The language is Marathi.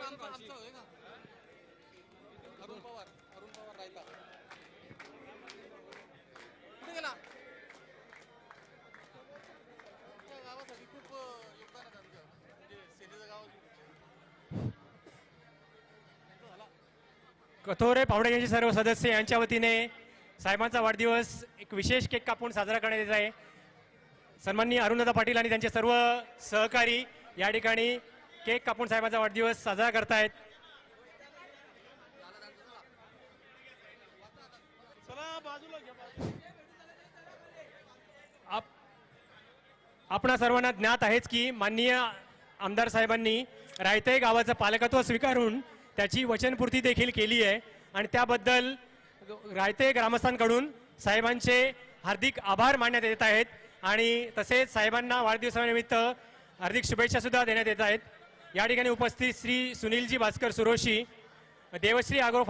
अरुण पवार रायता कुठे गेला? गावासाठी खूप योगदान आहे त्यांचं, म्हणजे सेनेचं गाव कथोरे पावडे यांचे सर्व सदस्य यांच्या वतीने साहेबांचा वाढदिवस एक विशेष केक कापून साजरा करण्यात येत आहे. सन्माननीय अरुणदादा पाटील आणि त्यांचे सर्व सहकारी या ठिकाणी केक कापून साहेबांचा वाढदिवस साजरा करतायत. आपणा सर्वांना ज्ञात आहेच की माननीय आमदार साहेबांनी रायते गावाचं पालकत्व स्वीकारून त्याची वचनपूर्ती देखील केली आहे आणि त्याबद्दल रायते ग्रामस्थांकडून साहेबांचे हार्दिक आभार मानण्यात येत आहेत आणि तसेच साहेबांना वाढदिवसानिमित्त हार्दिक शुभेच्छा सुद्धा देण्यात येत आहेत. या ठिकाणी उपस्थित श्री सुनीलजी भास्कर सुरोशी, देवश्री आग्रो